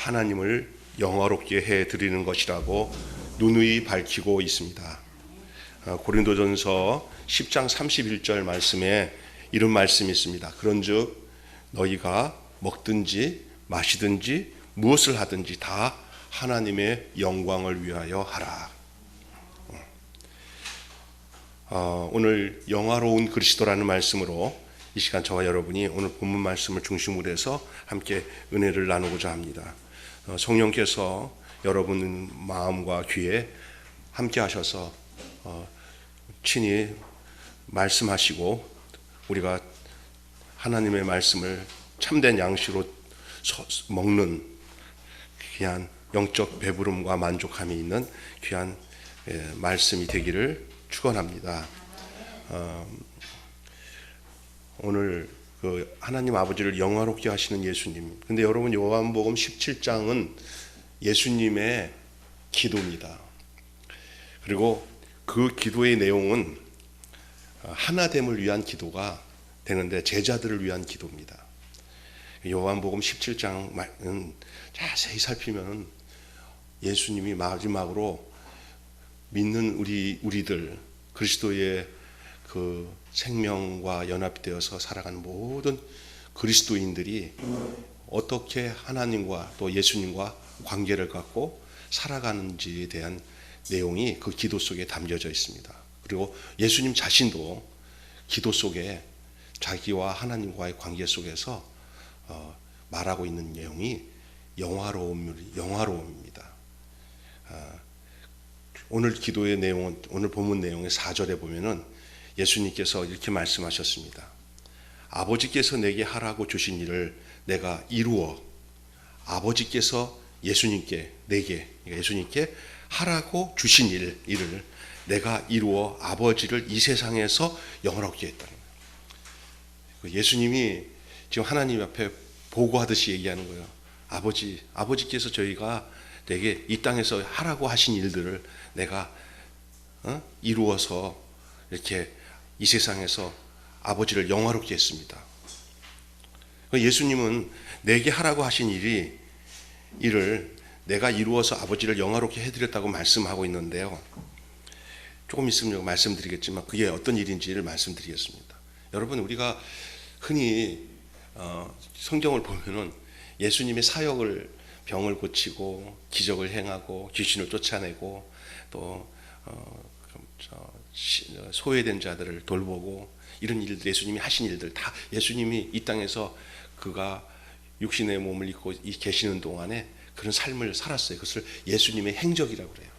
하나님을 영화롭게 해드리는 것이라고 누누이 밝히고 있습니다. 고린도전서 10장 31절 말씀에 이런 말씀이 있습니다. 그런즉 너희가 먹든지 마시든지 무엇을 하든지 다 하나님의 영광을 위하여 하라. 오늘 영화로운 그리스도라는 말씀으로 이 시간 저와 여러분이 오늘 본문 말씀을 중심으로 해서 함께 은혜를 나누고자 합니다. 성령께서 여러분 마음과 귀에 함께 하셔서 친히 말씀하시고 우리가 하나님의 말씀을 참된 양식으로 먹는 귀한 영적 배부름과 만족함이 있는 귀한 말씀이 되기를 축원합니다. 오늘 그 하나님 아버지를 영화롭게 하시는 예수님. 근데 여러분 요한복음 17장은 예수님의 기도입니다. 그리고 그 기도의 내용은 하나됨을 위한 기도가 되는데 제자들을 위한 기도입니다. 요한복음 17장은 자세히 살피면 예수님이 마지막으로 믿는 우리들 그리스도의 그 생명과 연합되어서 살아가는 모든 그리스도인들이 어떻게 하나님과 또 예수님과 관계를 갖고 살아가는지에 대한 내용이 그 기도 속에 담겨져 있습니다. 그리고 예수님 자신도 기도 속에 자기와 하나님과의 관계 속에서 말하고 있는 내용이 영화로움입니다. 오늘 기도의 내용은 오늘 본문 내용의 4절에 보면은 예수님께서 이렇게 말씀하셨습니다. 아버지께서 내게 하라고 주신 일을 내가 이루어 아버지께서 예수님께 하라고 주신 일을 내가 이루어 아버지를 이 세상에서 영화롭게 했다는 거예요. 예수님이 지금 하나님 앞에 보고하듯이 얘기하는 거예요. 아버지께서 저희가 내게 이 땅에서 하라고 하신 일들을 내가 이루어서 이렇게 이 세상에서 아버지를 영화롭게 했습니다. 예수님은 내게 하라고 하신 일을 내가 이루어서 아버지를 영화롭게 해드렸다고 말씀하고 있는데요. 조금 있으면 말씀드리겠지만 그게 어떤 일인지를 말씀드리겠습니다. 여러분 우리가 흔히 성경을 보면은 예수님의 사역을 병을 고치고 기적을 행하고 귀신을 쫓아내고 또 소외된 자들을 돌보고 이런 일들 예수님이 하신 일들 다 예수님이 이 땅에서 그가 육신의 몸을 입고 계시는 동안에 그런 삶을 살았어요. 그것을 예수님의 행적이라고 그래요.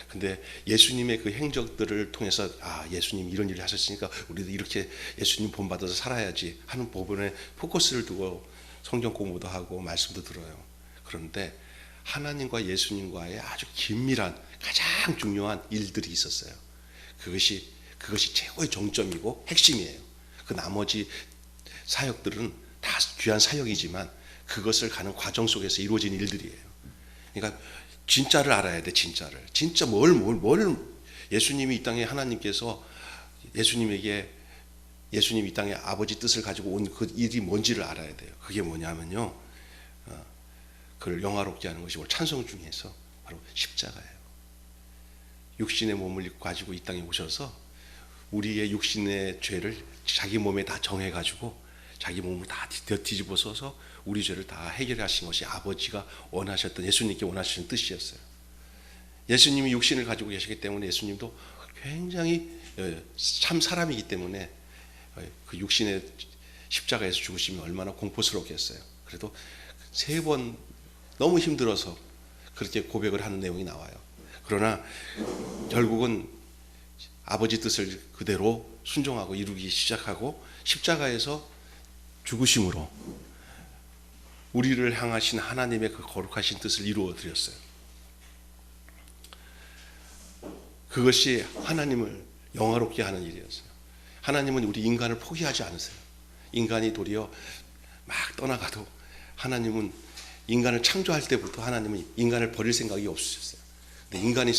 근데 예수님의 그 행적들을 통해서 예수님 이런 일을 하셨으니까 우리도 이렇게 예수님 본받아서 살아야지 하는 부분에 포커스를 두고 성경 공부도 하고 말씀도 들어요. 그런데 하나님과 예수님과의 아주 긴밀한 가장 중요한 일들이 있었어요. 그것이 최고의 정점이고 핵심이에요. 그 나머지 사역들은 다 귀한 사역이지만 그것을 가는 과정 속에서 이루어진 일들이에요. 그러니까 진짜를 알아야 돼. 진짜 뭘 예수님이 이 땅에 하나님께서 예수님이 이 땅에 아버지 뜻을 가지고 온 그 일이 뭔지를 알아야 돼요. 그게 뭐냐면요. 그를 영화롭게 하는 것이 찬송 중에서 바로 십자가예요. 육신의 몸을 가지고 이 땅에 오셔서 우리의 육신의 죄를 자기 몸에 다 정해가지고 자기 몸을 다 뒤집어 써서 우리 죄를 다 해결하신 것이 아버지가 원하셨던 예수님께 원하시는 뜻이었어요. 예수님이 육신을 가지고 계시기 때문에 예수님도 굉장히 참 사람이기 때문에 그 육신의 십자가에서 죽으시면 얼마나 공포스럽겠어요. 그래도 3번 너무 힘들어서 그렇게 고백을 하는 내용이 나와요. 그러나 결국은 아버지 뜻을 그대로 순종하고 이루기 시작하고 십자가에서 죽으심으로 우리를 향하신 하나님의 그 거룩하신 뜻을 이루어 드렸어요. 그것이 하나님을 영화롭게 하는 일이었어요. 하나님은 우리 인간을 포기하지 않으세요. 인간이 도리어 막 떠나가도 하나님은 인간을 창조할 때부터 하나님은 인간을 버릴 생각이 없으셨어요. 근데 인간이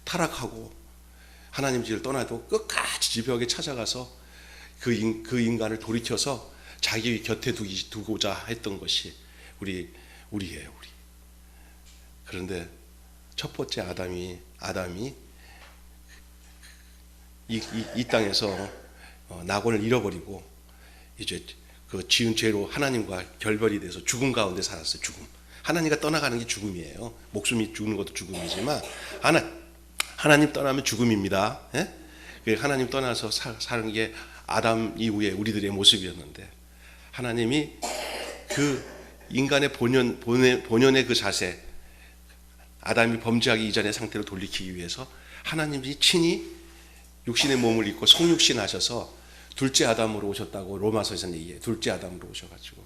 타락하고 하나님 집을 떠나도 끝까지 지벽에 찾아가서 그 인간을 돌이켜서 자기 곁에 두고자 했던 것이 우리예요. 그런데 첫 번째 아담이 이 땅에서 낙원을 잃어버리고 이제 그 지은 죄로 하나님과 결별이 돼서 죽음 가운데 살았어요. 죽음. 하나님과 떠나가는 게 죽음이에요. 목숨이 죽는 것도 죽음이지만 하나님 떠나면 죽음입니다. 예? 하나님 떠나서 사는 게 아담 이후에 우리들의 모습이었는데, 하나님이 그 인간의 본연의 그 자세, 아담이 범죄하기 이전의 상태로 돌리키기 위해서 하나님이 친히 육신의 몸을 입고 성육신 하셔서 둘째 아담으로 오셨다고 로마서에서는 얘기해요. 둘째 아담으로 오셔가지고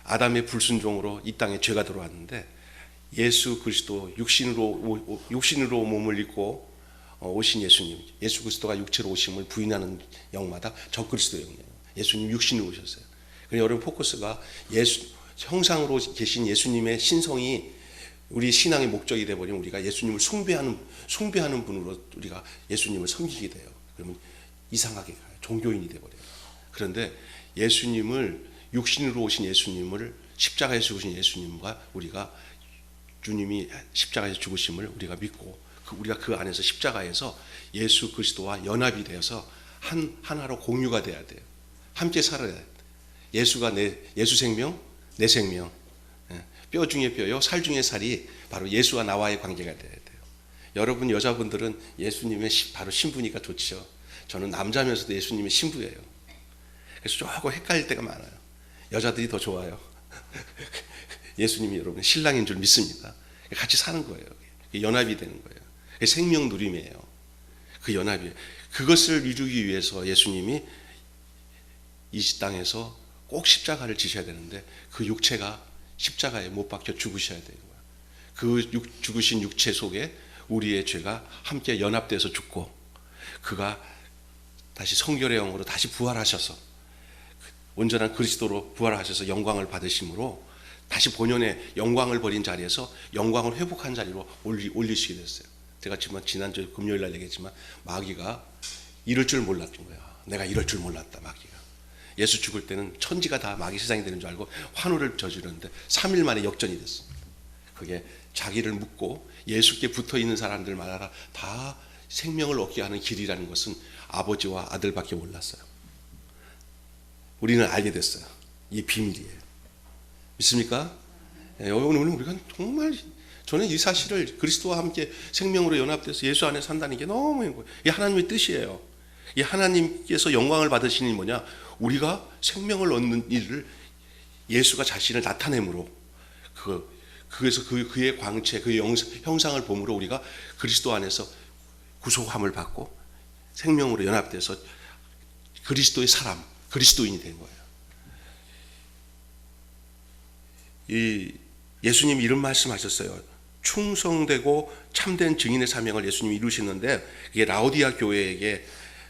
아담의 불순종으로 이 땅에 죄가 들어왔는데, 예수 그리스도 육신으로 몸을 입고 오신 예수님, 예수 그리스도가 육체로 오심을 부인하는 영마다 적그리스도 영이에요. 예수님 육신으로 오셨어요. 그래서 여러분 포커스가 형상으로 계신 예수님의 신성이 우리 신앙의 목적이 되어버리면 우리가 예수님을 숭배하는 분으로 우리가 예수님을 섬기게 돼요. 그러면 이상하게 가요. 종교인이 되어버려요. 그런데 육신으로 오신 예수님을, 십자가에 죽으신 예수님과 우리가 주님이 십자가에서 죽으심을 우리가 믿고 우리가 그 안에서 십자가에서 예수 그리스도와 연합이 되어서 하나로 공유가 돼야 돼요. 함께 살아야 돼요. 예수 생명, 내 생명, 뼈 중에 뼈요 살 중에 살이 바로 예수와 나와의 관계가 돼야 돼요. 여러분 여자분들은 예수님의 바로 신부니까 좋죠. 저는 남자면서도 예수님의 신부예요. 그래서 조금 헷갈릴 때가 많아요. 여자들이 더 좋아요. 예수님이 여러분 신랑인 줄 믿습니다. 같이 사는 거예요. 연합이 되는 거예요. 생명 누림이에요. 그 연합이, 그것을 이루기 위해서 예수님이 이 땅에서 꼭 십자가를 지셔야 되는데, 그 육체가 십자가에 못 박혀 죽으셔야 되는 거예요. 그 죽으신 육체 속에 우리의 죄가 함께 연합돼서 죽고, 그가 다시 성결의 영으로 다시 부활하셔서 온전한 그리스도로 부활하셔서 영광을 받으심으로 다시 본연의 영광을 버린 자리에서 영광을 회복한 자리로 올리시게 됐어요. 제가 지난주 금요일 날 얘기했지만 마귀가 이럴 줄 몰랐던 거야. 내가 이럴 줄 몰랐다. 마귀가 예수 죽을 때는 천지가 다 마귀 세상이 되는 줄 알고 환호를 저지르는데 3일 만에 역전이 됐습니다. 그게 자기를 묻고 예수께 붙어있는 사람들마다 다 생명을 얻게 하는 길이라는 것은 아버지와 아들밖에 몰랐어요. 우리는 알게 됐어요. 이 비밀이에요. 믿습니까? 오늘 우리가 정말, 저는 이 사실을 그리스도와 함께 생명으로 연합돼서 예수 안에 산다는 게 너무 행복해요. 이게 하나님의 뜻이에요. 이 하나님께서 영광을 받으시는 뭐냐? 우리가 생명을 얻는 일을 예수가 자신을 나타내므로 그래서 그의 광채, 그의 형상을 보므로 우리가 그리스도 안에서 구속함을 받고 생명으로 연합돼서 그리스도의 사람, 그리스도인이 된 거예요. 예수님이 이런 말씀하셨어요. 충성되고 참된 증인의 사명을 예수님이 이루시는데, 이게 라오디아 교회에게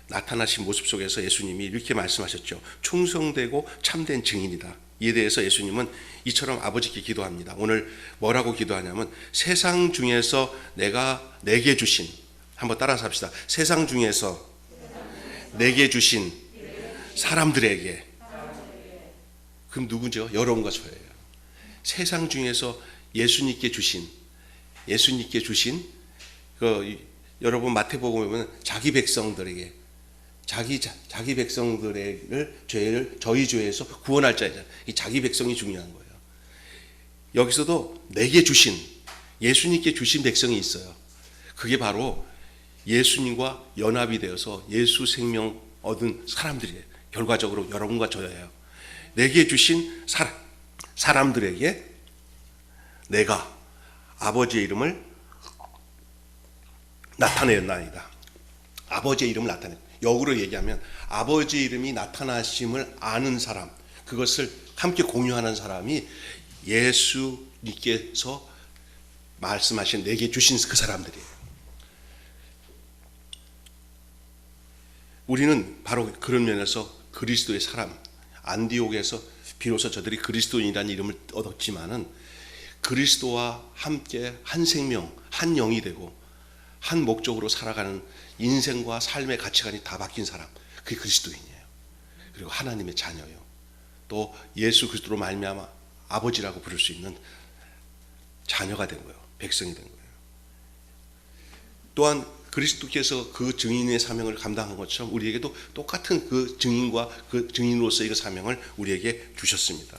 나타나신 모습 속에서 예수님이 이렇게 말씀하셨죠. 충성되고 참된 증인이다. 이에 대해서 예수님은 이처럼 아버지께 기도합니다. 오늘 뭐라고 기도하냐면, 세상 중에서 내게 주신, 한번 따라서 합시다. 세상 중에서 내게 주신 사람들에게. 그럼 누구죠? 여러분과 저예요. 세상 중에서 예수님께 주신 여러분 마태복음에 보면 자기 백성들에게, 자기 백성들의 죄를 저희 죄에서 구원할 자이잖아요. 이 자기 백성이 중요한 거예요. 여기서도 내게 주신, 예수님께 주신 백성이 있어요. 그게 바로 예수님과 연합이 되어서 예수 생명 얻은 사람들이에요. 결과적으로 여러분과 저예요. 내게 주신 사람들에게 내가 아버지의 이름을 나타내었나이다. 아버지의 이름을 나타내. 역으로 얘기하면 아버지의 이름이 나타나심을 아는 사람, 그것을 함께 공유하는 사람이 예수님께서 말씀하신 내게 주신 그 사람들이에요. 우리는 바로 그런 면에서 그리스도의 사람, 안디옥에서 비로소 저들이 그리스도인이라는 이름을 얻었지만은 그리스도와 함께 한 생명, 한 영이 되고 한 목적으로 살아가는 인생과 삶의 가치관이 다 바뀐 사람, 그게 그리스도인이에요. 그리고 하나님의 자녀예요. 또 예수 그리스도로 말미암아 아버지라고 부를 수 있는 자녀가 된 거예요. 백성이 된 거예요. 또한 그리스도께서 그 증인의 사명을 감당한 것처럼 우리에게도 똑같은 그 증인과 그 증인으로서의 그 사명을 우리에게 주셨습니다.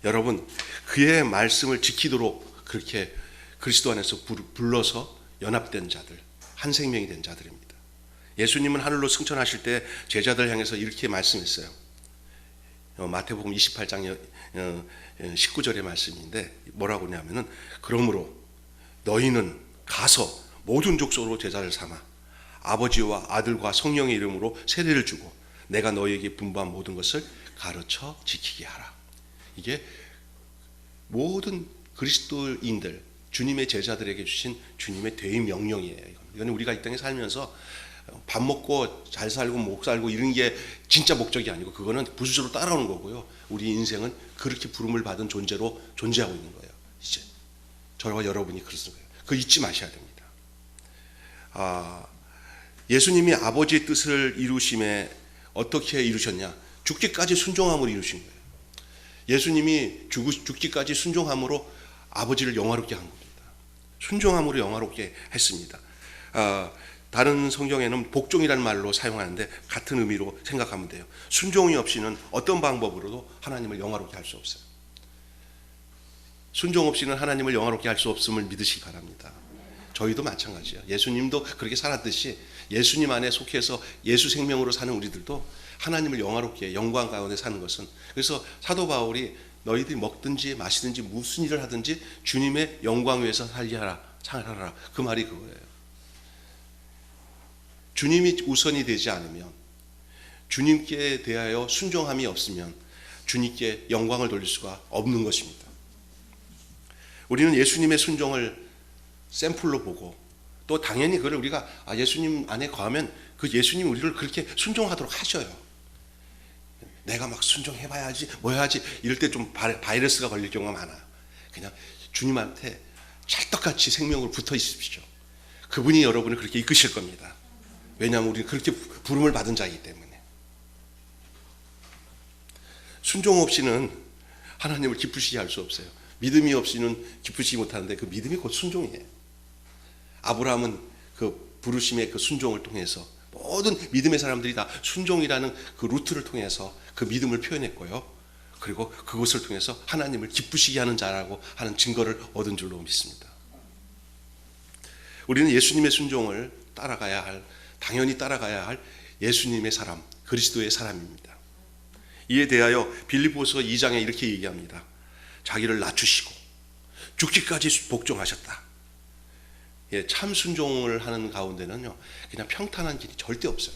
여러분, 그의 말씀을 지키도록 그렇게 그리스도 안에서 불러서 연합된 자들, 한 생명이 된 자들입니다. 예수님은 하늘로 승천하실 때 제자들 향해서 이렇게 말씀했어요. 마태복음 28장 19절의 말씀인데 뭐라고 하냐면은, 그러므로 너희는 가서 모든 족속으로 제자를 삼아 아버지와 아들과 성령의 이름으로 세례를 주고 내가 너희에게 분부한 모든 것을 가르쳐 지키게 하라. 이게 모든 그리스도인들, 주님의 제자들에게 주신 주님의 대의 명령이에요. 이건 우리가 이 땅에 살면서 밥 먹고 잘 살고 못 살고 이런 게 진짜 목적이 아니고, 그거는 부수적으로 따라오는 거고요. 우리 인생은 그렇게 부름을 받은 존재로 존재하고 있는 거예요. 이제 저와 여러분이 그러는 거예요. 그거 잊지 마셔야 됩니다. 예수님이 아버지의 뜻을 이루심에 어떻게 이루셨냐? 죽기까지 순종함으로 이루신 거예요. 예수님이 죽기까지 순종함으로 아버지를 영화롭게 한 겁니다. 순종함으로 영화롭게 했습니다. 다른 성경에는 복종이라는 말로 사용하는데 같은 의미로 생각하면 돼요. 순종이 없이는 어떤 방법으로도 하나님을 영화롭게 할 수 없어요. 순종 없이는 하나님을 영화롭게 할 수 없음을 믿으시기 바랍니다. 저희도 마찬가지예요. 예수님도 그렇게 살았듯이 예수님 안에 속해서 예수 생명으로 사는 우리들도 하나님을 영화롭게 영광 가운데 사는 것은, 그래서 사도 바울이 너희들이 먹든지 마시든지 무슨 일을 하든지 주님의 영광 위에서 살리하라, 그 말이 그거예요. 주님이 우선이 되지 않으면, 주님께 대하여 순종함이 없으면 주님께 영광을 돌릴 수가 없는 것입니다. 우리는 예수님의 순종을 샘플로 보고, 또 당연히 그걸 우리가 예수님 안에 거하면 그 예수님 우리를 그렇게 순종하도록 하셔요. 내가 막 순종해봐야지 뭐 해야지 이럴 때 좀 바이러스가 걸릴 경우가 많아요. 그냥 주님한테 찰떡같이 생명으로 붙어 있으십시오. 그분이 여러분을 그렇게 이끄실 겁니다. 왜냐하면 우리는 그렇게 부름을 받은 자이기 때문에. 순종 없이는 하나님을 기쁘시게 할 수 없어요. 믿음이 없이는 기쁘시지 못하는데 그 믿음이 곧 순종이에요. 아브라함은 그 부르심의 그 순종을 통해서, 모든 믿음의 사람들이 다 순종이라는 그 루트를 통해서 그 믿음을 표현했고요. 그리고 그것을 통해서 하나님을 기쁘시게 하는 자라고 하는 증거를 얻은 줄로 믿습니다. 우리는 예수님의 순종을 따라가야 할, 당연히 따라가야 할 예수님의 사람, 그리스도의 사람입니다. 이에 대하여 빌립보서 2장에 이렇게 얘기합니다. 자기를 낮추시고 죽기까지 복종하셨다. 참 순종을 하는 가운데는요, 그냥 평탄한 길이 절대 없어요.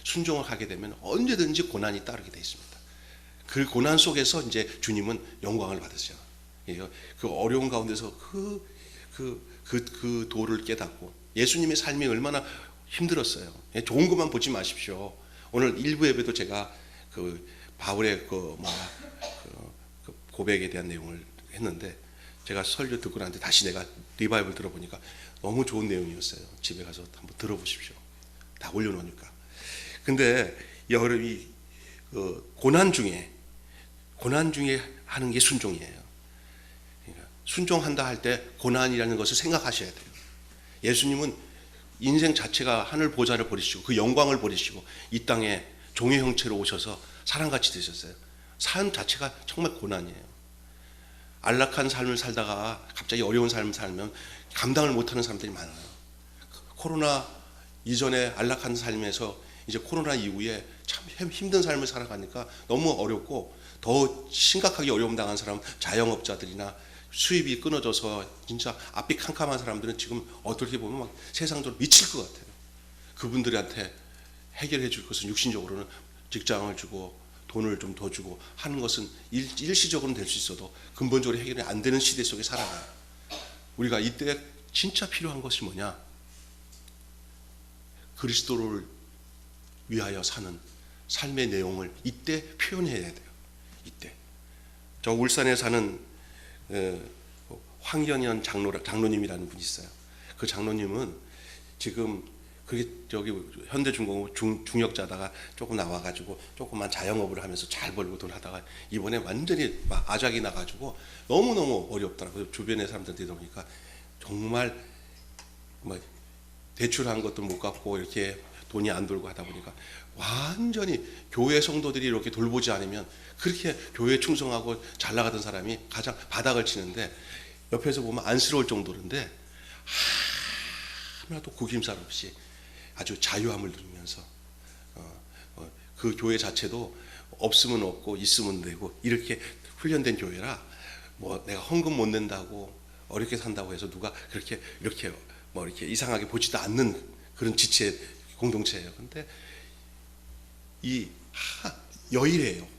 순종을 하게 되면 언제든지 고난이 따르게 되어 있습니다. 그 고난 속에서 이제 주님은 영광을 받으세요. 그 어려운 가운데서 그 도를 깨닫고, 예수님의 삶이 얼마나 힘들었어요. 좋은 것만 보지 마십시오. 오늘 일부 예배도 제가 그 바울의 그 고백에 대한 내용을 했는데, 제가 설교 듣고 나는데 다시 내가 리바이벌 들어보니까 너무 좋은 내용이었어요. 집에 가서 한번 들어보십시오. 다 올려놓으니까. 근데 여러분이 고난 중에 하는 게 순종이에요. 그러니까 순종한다 할 때 고난이라는 것을 생각하셔야 돼요. 예수님은 인생 자체가 하늘 보좌를 버리시고 그 영광을 버리시고 이 땅에 종의 형체로 오셔서 사람같이 되셨어요. 삶 자체가 정말 고난이에요. 안락한 삶을 살다가 갑자기 어려운 삶을 살면 감당을 못하는 사람들이 많아요. 코로나 이전에 안락한 삶에서 이제 코로나 이후에 참 힘든 삶을 살아가니까 너무 어렵고, 더 심각하게 어려움 당한 사람, 자영업자들이나 수입이 끊어져서 진짜 앞이 캄캄한 사람들은 지금 어떻게 보면 막 세상적으로 미칠 것 같아요. 그분들한테 해결해 줄 것은 육신적으로는 직장을 주고 돈을 좀 더 주고 하는 것은 일시적으로는 될 수 있어도 근본적으로 해결이 안 되는 시대 속에 살아가요. 우리가 이때 진짜 필요한 것이 뭐냐? 그리스도를 위하여 사는 삶의 내용을 이때 표현해야 돼요. 이때. 저 울산에 사는 황현현 장로님이라는 분이 있어요. 그 장로님은 지금 그게 저기 현대중공업 중역자다가 조금 나와가지고 조금만 자영업을 하면서 잘 벌고 돈 하다가 이번에 완전히 막 아작이 나가지고 너무너무 어렵더라고요. 주변의 사람들한테 들어보니까 정말 뭐 대출한 것도 못 갚고 이렇게 돈이 안 돌고 하다 보니까 완전히 교회 성도들이 이렇게 돌보지 않으면 그렇게 교회에 충성하고 잘 나가던 사람이 가장 바닥을 치는데, 옆에서 보면 안쓰러울 정도인데 하나도 구김살 없이 아주 자유함을 누리면서 그 교회 자체도 없으면 없고 있으면 되고 이렇게 훈련된 교회라, 뭐 내가 헌금 못 낸다고 어렵게 산다고 해서 누가 그렇게 이렇게 뭐 이렇게 이상하게 보지도 않는 그런 지체 공동체예요. 근데 이 여일이에요.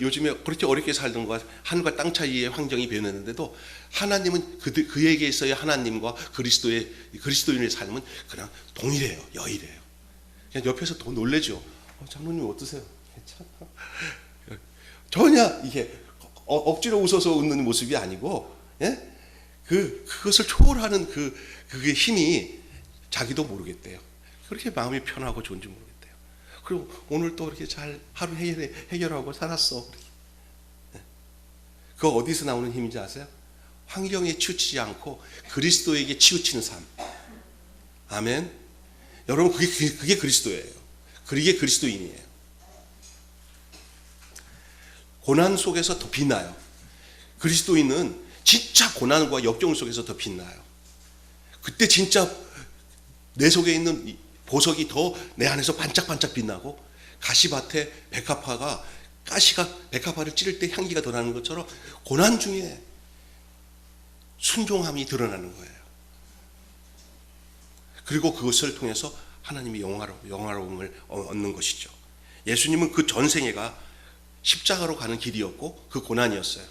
요즘에 그렇게 어렵게 살던 것, 하늘과 땅 차이의 환경이 변했는데도 하나님은 그에게 있어야 하나님과 그리스도인의 삶은 그냥 동일해요. 여일해요. 그냥 옆에서 더 놀래죠. 장로님 어떠세요? 괜찮아? 전혀 이게 억지로 웃어서 웃는 모습이 아니고, 예? 그것을 초월하는 그게 힘이 자기도 모르겠대요. 그렇게 마음이 편하고 좋은지 모르겠대요. 그리고 오늘 또 이렇게 잘 하루 해결하고 살았어. 그거 어디서 나오는 힘인지 아세요? 환경에 치우치지 않고 그리스도에게 치우치는 삶. 아멘. 여러분, 그게 그리스도예요. 그게 그리스도인이에요. 고난 속에서 더 빛나요. 그리스도인은 진짜 고난과 역경 속에서 더 빛나요. 그때 진짜 내 속에 있는 보석이 더 내 안에서 반짝반짝 빛나고, 가시밭에 가시가 백합화를 찌를 때 향기가 더 나는 것처럼 고난 중에 순종함이 드러나는 거예요. 그리고 그것을 통해서 하나님이 영화로움을 얻는 것이죠. 예수님은 그 전생애가 십자가로 가는 길이었고 그 고난이었어요.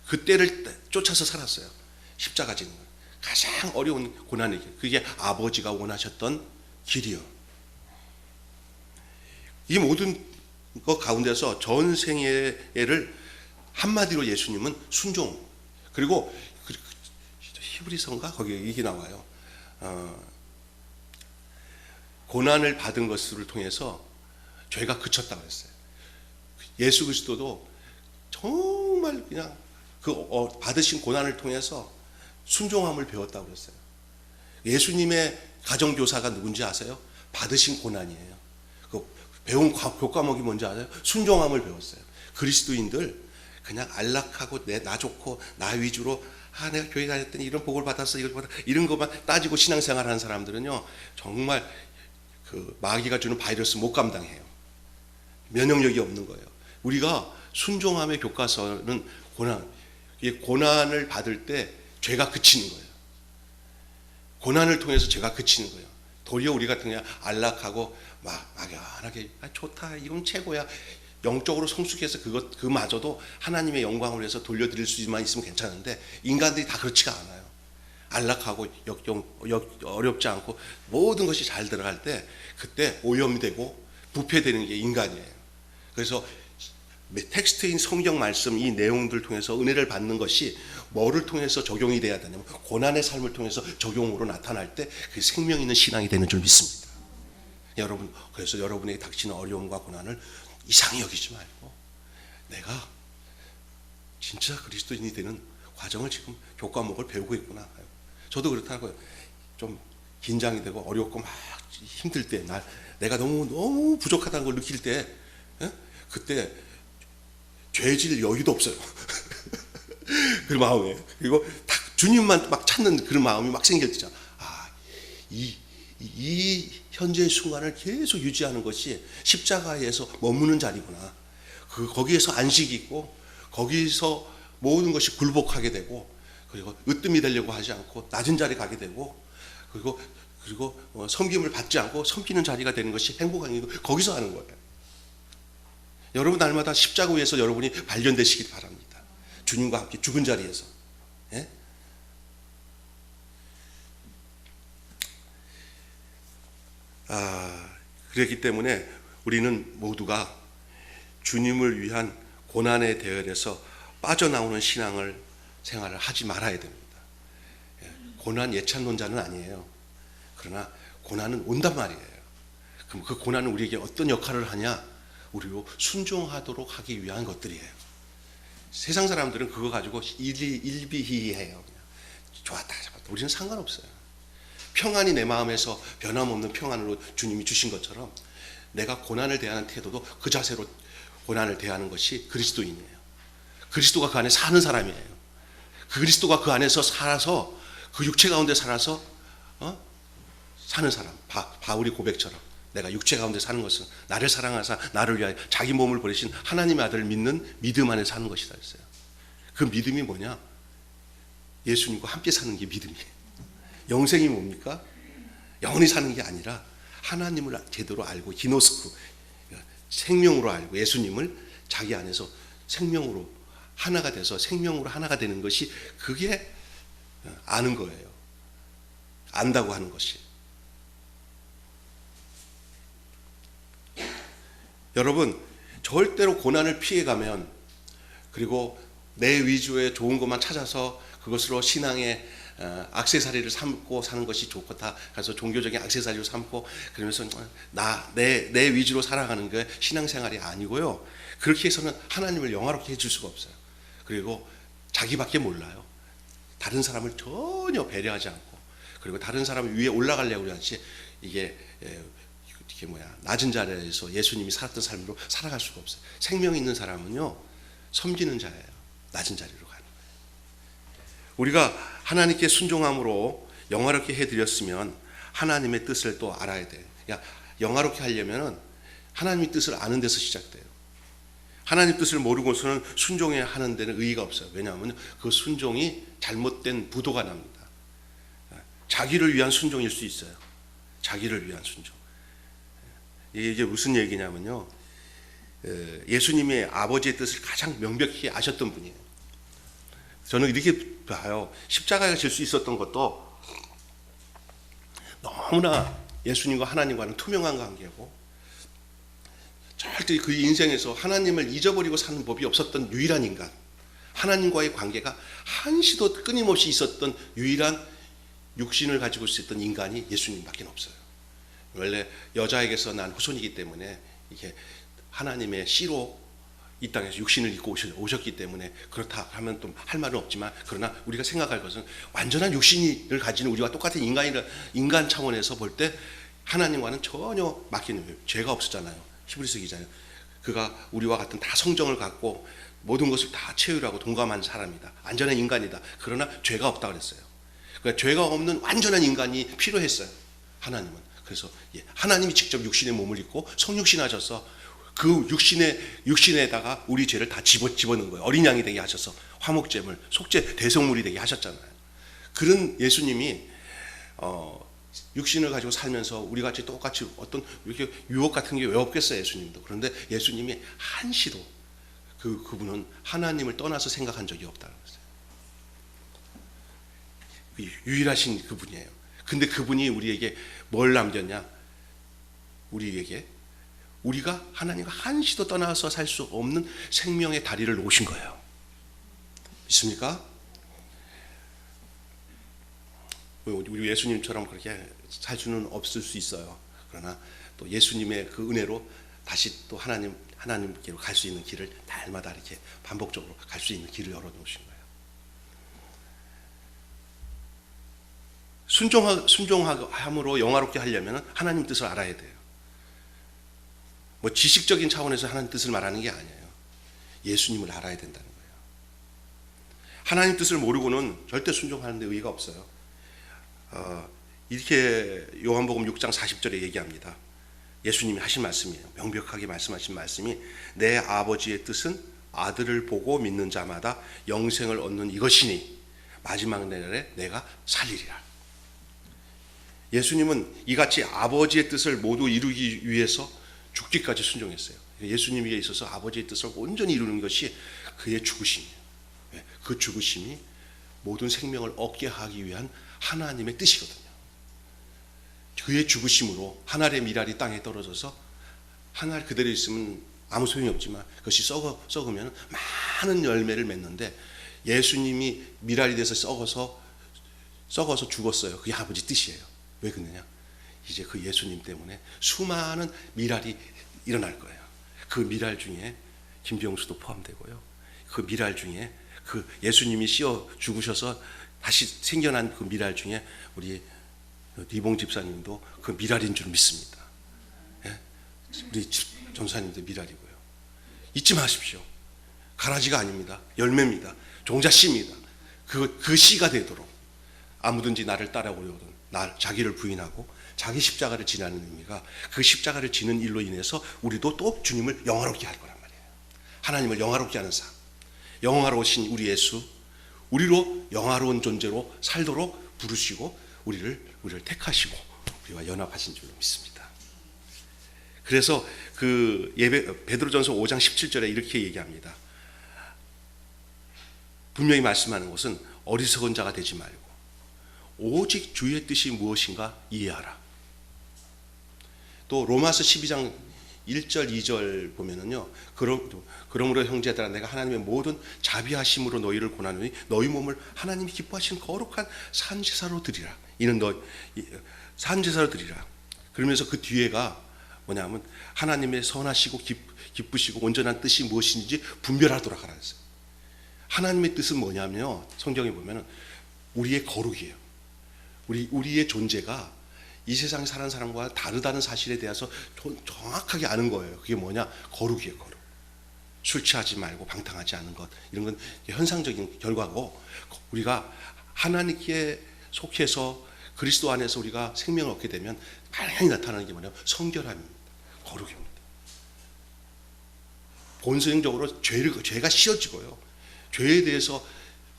그 때를 쫓아서 살았어요. 십자가 지는 거. 가장 어려운 고난의 길. 그게 아버지가 원하셨던 길이요. 이 모든 것 가운데서 전생애를 한마디로 예수님은 순종. 그리고 히브리서인가 거기 이게 나와요. 고난을 받은 것을 통해서 죄가 그쳤다고 했어요. 예수 그리스도도 정말 그냥 받으신 고난을 통해서 순종함을 배웠다고 그랬어요. 예수님의 가정교사가 누군지 아세요? 받으신 고난이에요. 그 배운 교과목이 뭔지 아세요? 순종함을 배웠어요. 그리스도인들 그냥 안락하고 나 좋고 나 위주로 내가 교회 다녔더니 이런 복을 받았어 이런 것만 따지고 신앙생활하는 사람들은요 정말 그 마귀가 주는 바이러스 못 감당해요. 면역력이 없는 거예요. 우리가 순종함의 교과서는 고난을 받을 때 죄가 그치는 거예요. 고난을 통해서 죄가 그치는 거예요. 도리어 우리 같은 그냥 안락하고 막연하게 좋다 이건 최고야. 영적으로 성숙해서 그마저도 하나님의 영광을 위해서 돌려드릴 수만 있으면 괜찮은데 인간들이 다 그렇지가 않아요. 안락하고 어렵지 않고 모든 것이 잘 들어갈 때 그때 오염되고 부패되는 게 인간이에요. 그래서 텍스트인 성경 말씀 이 내용들 통해서 은혜를 받는 것이 뭐를 통해서 적용이 돼야 되냐면 고난의 삶을 통해서 적용으로 나타날 때 그 생명 있는 신앙이 되는 줄 믿습니다. 여러분, 그래서 여러분에게 닥치는 어려움과 고난을 이상히 여기지 말고 내가 진짜 그리스도인이 되는 과정을 지금 교과목을 배우고 있구나. 저도 그렇다고요. 좀 긴장이 되고 어렵고 막 힘들 때 내가 너무 부족하다는 걸 느낄 때 그때 죄질 여유도 없어요. 그 마음에. 그리고 딱 주님만 막 찾는 그런 마음이 막 생겨지죠. 이 현재의 순간을 계속 유지하는 것이 십자가에서 머무는 자리구나. 거기에서 안식이 있고 거기서 모든 것이 굴복하게 되고 그리고 으뜸이 되려고 하지 않고 낮은 자리에 가게 되고 그리고 섬김을 받지 않고 섬기는 자리가 되는 것이 행복한 일이고 거기서 하는 거예요. 여러분 날마다 십자가 위에서 여러분이 발견되시길 바랍니다. 주님과 함께 죽은 자리에서. 예? 그렇기 때문에 우리는 모두가 주님을 위한 고난의 대열에서 빠져나오는 생활을 하지 말아야 됩니다. 고난 예찬론자는 아니에요. 그러나 고난은 온단 말이에요. 그럼 그 고난은 우리에게 어떤 역할을 하냐? 우리로 순종하도록 하기 위한 것들이에요. 세상 사람들은 그거 가지고 일비희희해요. 그냥 좋았다 잡았다 우리는 상관없어요. 평안이 내 마음에서 변함없는 평안으로 주님이 주신 것처럼 내가 고난을 대하는 태도도 그 자세로 고난을 대하는 것이 그리스도인이에요. 그리스도가 그 안에 사는 사람이에요. 그리스도가 그 안에서 살아서 그 육체 가운데 살아서 사는 사람. 바울이 고백처럼 내가 육체 가운데 사는 것은 나를 사랑하사 나를 위하여 자기 몸을 버리신 하나님의 아들을 믿는 믿음 안에 사는 것이다 했어요. 그 믿음이 뭐냐? 예수님과 함께 사는 게 믿음이에요. 영생이 뭡니까? 영원히 사는 게 아니라 하나님을 제대로 알고 히노스크, 생명으로 알고 예수님을 자기 안에서 생명으로 하나가 돼서 생명으로 하나가 되는 것이, 그게 아는 거예요. 안다고 하는 것이. 여러분, 절대로 고난을 피해가면, 그리고 내 위주의 좋은 것만 찾아서 그것으로 신앙의 액세서리를 삼고 사는 것이 좋다. 그래서 종교적인 액세서리로 삼고 그러면서 내 위주로 살아가는 게 신앙생활이 아니고요. 그렇게 해서는 하나님을 영화롭게 해줄 수가 없어요. 그리고 자기밖에 몰라요. 다른 사람을 전혀 배려하지 않고, 그리고 다른 사람 위에 올라가려고 하지, 이게 낮은 자리에서 예수님이 살았던 삶으로 살아갈 수가 없어요. 생명이 있는 사람은요, 섬기는 자예요. 낮은 자리로 가는 거예요. 우리가 하나님께 순종함으로 영화롭게 해드렸으면 하나님의 뜻을 또 알아야 돼요. 영화롭게 하려면 하나님의 뜻을 아는 데서 시작돼요. 하나님 뜻을 모르고서는 순종해야 하는 데는 의의가 없어요. 왜냐하면 그 순종이 잘못된 부도가 납니다. 자기를 위한 순종일 수 있어요. 자기를 위한 순종. 이게 무슨 얘기냐면요, 예수님의 아버지의 뜻을 가장 명백히 아셨던 분이에요. 저는 이렇게 봐요. 십자가가 질 수 있었던 것도 너무나 예수님과 하나님과는 투명한 관계고, 절대 그 인생에서 하나님을 잊어버리고 사는 법이 없었던 유일한 인간, 하나님과의 관계가 한시도 끊임없이 있었던 유일한 육신을 가지고 있었던 인간이 예수님밖에 없어요. 원래 여자에게서 난 후손이기 때문에 이게 하나님의 씨로 이 땅에서 육신을 입고 오셨기 때문에 그렇다 하면 또 할 말은 없지만, 그러나 우리가 생각할 것은 완전한 육신을 가진 우리와 똑같은 인간 차원에서 볼 때 하나님과는 전혀 막히는 거예요. 죄가 없었잖아요. 히브리서 기자는 그가 우리와 같은 다 성정을 갖고 모든 것을 다 채우라고 동감한 사람이다. 완전한 인간이다. 그러나 죄가 없다 그랬어요. 그러니까 죄가 없는 완전한 인간이 필요했어요. 하나님은. 그래서 하나님이 직접 육신의 몸을 입고 성육신 하셔서 그 육신에다가 우리 죄를 다 집어넣은 거예요. 어린 양이 되게 하셔서 화목제물, 속죄, 대성물이 되게 하셨잖아요. 그런 예수님이 육신을 가지고 살면서 우리 같이 똑같이 어떤 이렇게 유혹 같은 게 왜 없겠어요, 예수님도. 그런데 예수님이 한시도 그분은 하나님을 떠나서 생각한 적이 없다는 거예요. 유일하신 그분이에요. 근데 그분이 우리에게 뭘 남겼냐? 우리에게 우리가 하나님과 한시도 떠나서 살 수 없는 생명의 다리를 놓으신 거예요. 믿습니까? 우리 예수님처럼 그렇게 살 수는 없을 수 있어요. 그러나 또 예수님의 그 은혜로 다시 또 하나님께로 갈 수 있는 길을 날마다 이렇게 반복적으로 갈 수 있는 길을 열어놓으신 거예요. 순종함으로 영화롭게 하려면 하나님 뜻을 알아야 돼요. 뭐 지식적인 차원에서 하나님 뜻을 말하는 게 아니에요. 예수님을 알아야 된다는 거예요. 하나님 뜻을 모르고는 절대 순종하는 데 의의가 없어요. 이렇게 요한복음 6장 40절에 얘기합니다. 예수님이 하신 말씀이에요. 명백하게 말씀하신 말씀이, 내 아버지의 뜻은 아들을 보고 믿는 자마다 영생을 얻는 이것이니 마지막 날에 내가 살리리라. 예수님은 이같이 아버지의 뜻을 모두 이루기 위해서 죽기까지 순종했어요. 예수님에 있어서 아버지의 뜻을 온전히 이루는 것이 그의 죽으심이에요. 그 죽으심이 모든 생명을 얻게 하기 위한 하나님의 뜻이거든요. 그의 죽으심으로 한 알의 밀알이 땅에 떨어져서 한 알 그대로 있으면 아무 소용이 없지만 그것이 썩으면 많은 열매를 맺는데, 예수님이 밀알이 돼서 썩어서 죽었어요. 그게 아버지 뜻이에요. 왜 그러냐? 이제 그 예수님 때문에 수많은 밀알이 일어날 거예요. 그 밀알 중에 김병수도 포함되고요. 그 밀알 중에 그 예수님이 씌어 죽으셔서 다시 생겨난 그 미랄 중에 우리 니봉 집사님도 그 미랄인 줄 믿습니다. 예? 우리 전사님도 미랄이고요. 잊지 마십시오. 가라지가 아닙니다. 열매입니다. 종자씨입니다. 그 씨가 되도록 아무든지 나를 따라오려거든 자기를 부인하고 자기 십자가를 지나는 의미가 그 십자가를 지는 일로 인해서 우리도 또 주님을 영화롭게 할 거란 말이에요. 하나님을 영화롭게 하는 삶. 영화로우신 우리 예수, 우리로 영화로운 존재로 살도록 부르시고 우리를 택하시고 우리와 연합하신 줄로 믿습니다. 그래서 그 베드로전서 5장 17절에 이렇게 얘기합니다. 분명히 말씀하는 것은 어리석은 자가 되지 말고 오직 주의 뜻이 무엇인가 이해하라. 또 로마서 12장 1절 2절 보면은요. 그러므로 형제들아 내가 하나님의 모든 자비하심으로 너희를 권하노니 너희 몸을 하나님이 기뻐하시는 거룩한 산제사로 드리라. 이는 산제사로 드리라. 그러면서 그 뒤에가 뭐냐면 하나님의 선하시고 기쁘시고 온전한 뜻이 무엇인지 분별하도록 하라 했어요. 하나님의 뜻은 뭐냐면요. 성경에 보면은 우리의 거룩이에요. 우리의 존재가 이 세상에 사는 사람과 다르다는 사실에 대해서 정확하게 아는 거예요. 그게 뭐냐? 거룩이에요. 거룩. 술 취하지 말고 방탕하지 않은 것. 이런 건 현상적인 결과고 우리가 하나님께 속해서 그리스도 안에서 우리가 생명을 얻게 되면 당연히 나타나는 게 뭐냐면 성결함입니다. 거룩입니다. 본성적으로 죄가 씌어지고요. 죄에 대해서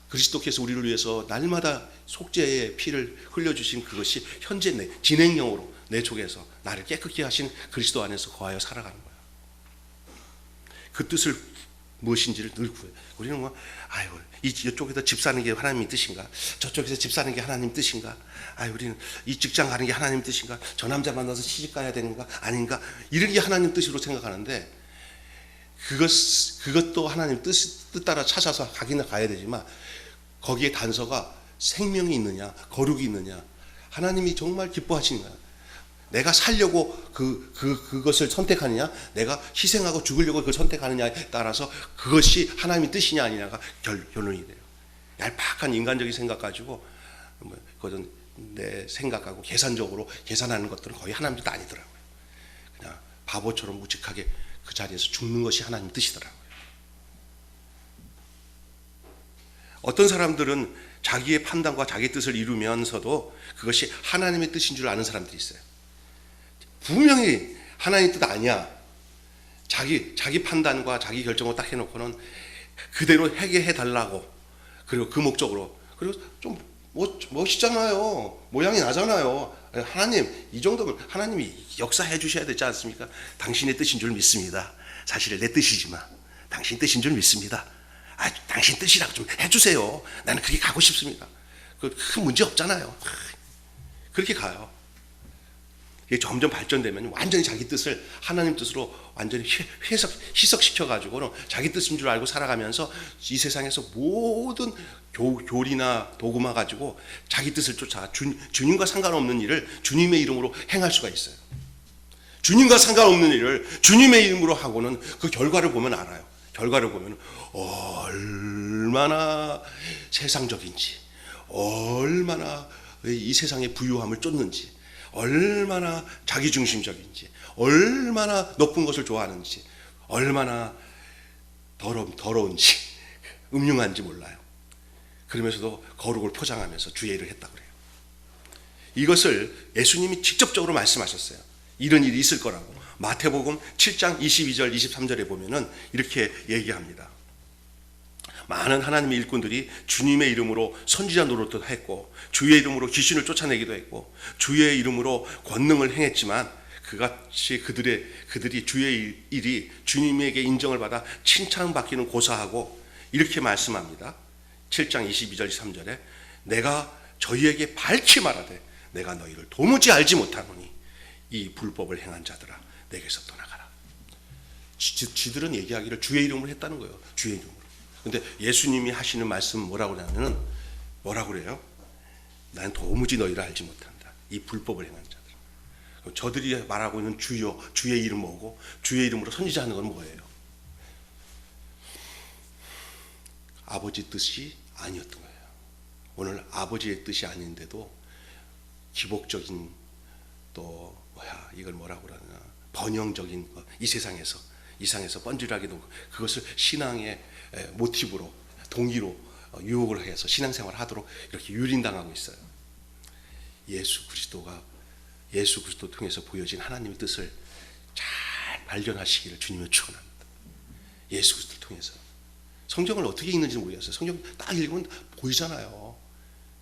그리스도께서 우리를 위해서 날마다 속죄의 피를 흘려주신 그것이 현재 진행형으로 내 속에서 나를 깨끗게 하신 그리스도 안에서 거하여 살아가는 거예요. 그 뜻을 무엇인지를 늘 구해요. 우리는 뭐 이쪽에서 집 사는 게 하나님의 뜻인가? 저쪽에서 집 사는 게 하나님 뜻인가? 우리는 이 직장 가는 게 하나님 뜻인가? 저 남자 만나서 시집 가야 되는가? 아닌가? 이런 게 하나님 뜻으로 생각하는데 그것도 하나님 뜻 따라 찾아서 가기는 가야 되지만 거기에 단서가 생명이 있느냐, 거룩이 있느냐, 하나님이 정말 기뻐하시느냐, 내가 살려고 그것을 선택하느냐, 내가 희생하고 죽으려고 그걸 선택하느냐에 따라서 그것이 하나님의 뜻이냐 아니냐가 결론이 돼요. 얄팍한 인간적인 생각 가지고 그것은 내 생각하고 계산적으로 계산하는 것들은 거의 하나님 뜻 아니더라고요. 그냥 바보처럼 묵직하게 그 자리에서 죽는 것이 하나님 뜻이더라고요. 어떤 사람들은 자기의 판단과 자기 뜻을 이루면서도 그것이 하나님의 뜻인 줄 아는 사람들이 있어요. 분명히 하나님의 뜻 아니야. 자기 판단과 자기 결정을 딱 해놓고는 그대로 해결해 달라고. 그리고 그 목적으로. 그리고 좀 멋있잖아요. 모양이 나잖아요. 하나님, 이 정도면 하나님이 역사해 주셔야 되지 않습니까? 당신의 뜻인 줄 믿습니다. 사실 내 뜻이지만 당신 뜻인 줄 믿습니다. 당신 뜻이라고 좀 해주세요. 나는 그렇게 가고 싶습니다. 큰 문제 없잖아요. 그렇게 가요. 이게 점점 발전되면 완전히 자기 뜻을 하나님 뜻으로 완전히 희석시켜가지고는 자기 뜻인 줄 알고 살아가면서 이 세상에서 모든 교리나 도구마 가지고 자기 뜻을 쫓아 주님과 상관없는 일을 주님의 이름으로 행할 수가 있어요. 주님과 상관없는 일을 주님의 이름으로 하고는 그 결과를 보면 알아요. 결과를 보면 얼마나 세상적인지, 얼마나 이 세상의 부유함을 쫓는지, 얼마나 자기중심적인지, 얼마나 높은 것을 좋아하는지, 얼마나 더러운지, 음흉한지 몰라요. 그러면서도 거룩을 포장하면서 주의 일을 했다고 그래요. 이것을 예수님이 직접적으로 말씀하셨어요. 이런 일이 있을 거라고. 마태복음 7장 22절 23절에 보면은 이렇게 얘기합니다. 많은 하나님의 일꾼들이 주님의 이름으로 선지자 노릇도 했고 주의 이름으로 귀신을 쫓아내기도 했고 주의 이름으로 권능을 행했지만 그같이 그들이 주의 일이 주님에게 인정을 받아 칭찬받기는 고사하고 이렇게 말씀합니다. 7장 22절 23절에 내가 저희에게 밝히 말하되 내가 너희를 도무지 알지 못하노니 이 불법을 행한 자들아 내게서 떠나가라. 지들은 얘기하기를 주의 이름으로 했다는 거예요. 주의 이름으로. 근데 예수님이 하시는 말씀은 뭐라고 하냐면은 뭐라고 그래요? 난 도무지 너희를 알지 못한다. 이 불법을 행한 자들. 그럼 저들이 말하고 있는 주의 이름 뭐고 주의 이름으로 선지자하는 건 뭐예요? 아버지 뜻이 아니었던 거예요. 오늘 아버지의 뜻이 아닌데도 기복적인 또 이걸 뭐라고 그러나 번영적인 이 세상에서 번지르하게 놓고 그것을 신앙의 모티브로 동기로 유혹을 해서 신앙생활을 하도록 이렇게 유린당하고 있어요. 예수 그리스도 통해서 보여진 하나님의 뜻을 잘 발견하시기를 주님을 축원합니다. 예수 그리스도를 통해서 성경을 어떻게 읽는지 모르겠어요. 성경 딱 읽으면 보이잖아요.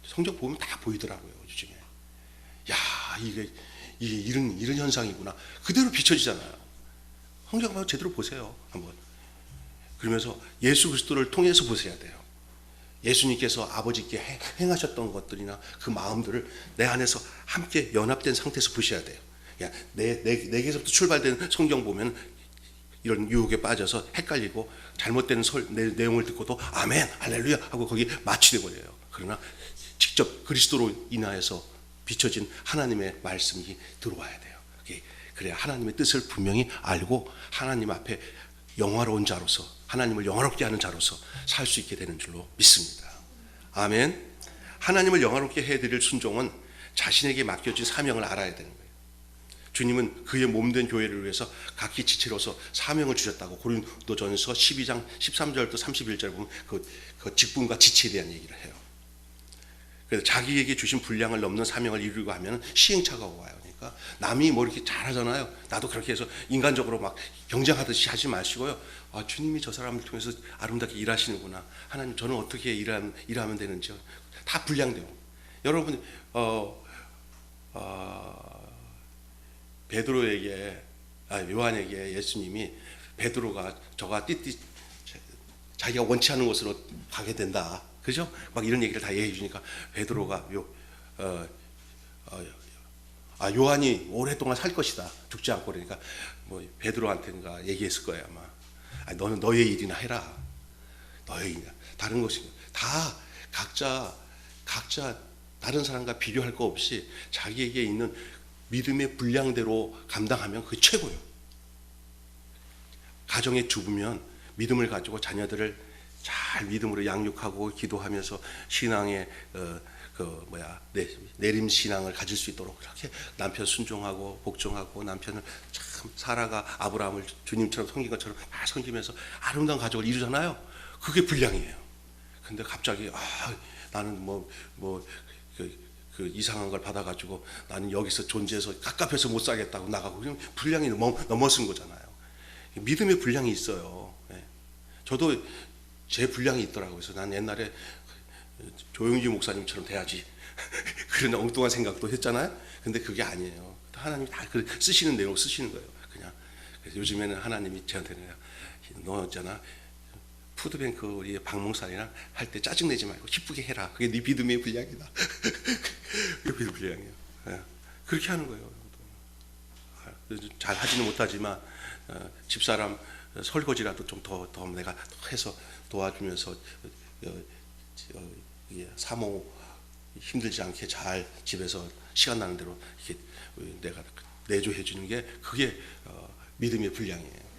성경 보면 다 보이더라고요. 요즘에 이게 이런 현상이구나. 그대로 비춰지잖아요. 성경 한번 제대로 보세요. 한번. 그러면서 예수 그리스도를 통해서 보셔야 돼요. 예수님께서 아버지께 행하셨던 것들이나 그 마음들을 내 안에서 함께 연합된 상태에서 보셔야 돼요. 내게서부터 출발된 성경 보면 이런 유혹에 빠져서 헷갈리고 잘못된 내용을 듣고도 아멘, 할렐루야 하고 거기 마취돼 버려요. 그러나 직접 그리스도로 인하여서 비춰진 하나님의 말씀이 들어와야 돼요. 그래야 하나님의 뜻을 분명히 알고 하나님 앞에 영화로운 자로서 하나님을 영화롭게 하는 자로서 살 수 있게 되는 줄로 믿습니다. 아멘. 하나님을 영화롭게 해드릴 순종은 자신에게 맡겨진 사명을 알아야 되는 거예요. 주님은 그의 몸된 교회를 위해서 각기 지체로서 사명을 주셨다고 고린도전서 12장 13절부터 31절 보면 그 직분과 지체에 대한 얘기를 해요. 그래서 자기에게 주신 분량을 넘는 사명을 이루려고 하면 시행착오가 와요. 그러니까 남이 뭐 이렇게 잘하잖아요. 나도 그렇게 해서 인간적으로 막 경쟁하듯이 하지 마시고요. 주님이 저 사람을 통해서 아름답게 일하시는구나. 하나님 저는 어떻게 일하면 되는지 다 분량되고. 여러분 요한에게 예수님이 베드로가 저가 자기가 원치 않는 곳으로 가게 된다. 그죠? 막 이런 얘기를 다 얘기해 주니까 베드로가 요한이 오랫동안 살 것이다. 죽지 않고 그러니까 뭐 베드로한테인가 얘기했을 거예요, 아마. 너는 너의 일이나 해라. 너의 일이나. 다른 것이 다 각자 다른 사람과 비교할 거 없이 자기에게 있는 믿음의 분량대로 감당하면 그게 최고예요. 가정의 주부면 믿음을 가지고 자녀들을 잘 믿음으로 양육하고 기도하면서 신앙의 내림 신앙을 가질 수 있도록 그렇게 남편 순종하고 복종하고 남편을 참 사라가 아브라함을 주님처럼 섬긴 것처럼 다 섬기면서 아름다운 가족을 이루잖아요. 그게 분량이에요. 근데 갑자기 나는 그 이상한 걸 받아가지고 나는 여기서 존재해서 깝깝해서 못 살겠다고 나가고 그냥 분량이 넘어선 거잖아요. 믿음의 분량이 있어요. 저도 제 분량이 있더라고요. 그래서 난 옛날에 조용지 목사님처럼 돼야지 그런 엉뚱한 생각도 했잖아요. 근데 그게 아니에요. 하나님이 다 쓰시는 내용 쓰시는 거예요. 그냥. 그래서 요즘에는 하나님이 저한테는 너 있잖아 푸드뱅크 우리 박목사이랑 할 때 짜증내지 말고 기쁘게 해라. 그게 네 믿음의 분량이다. 그게 믿음의 분량이에요. 그렇게 하는 거예요. 잘 하지는 못하지만 집사람 설거지라도 좀 더 내가 해서 도와주면서 사모 힘들지 않게 잘 집에서 시간 나는 대로 이렇게 내가 내조해 주는 게 그게 믿음의 분량이에요.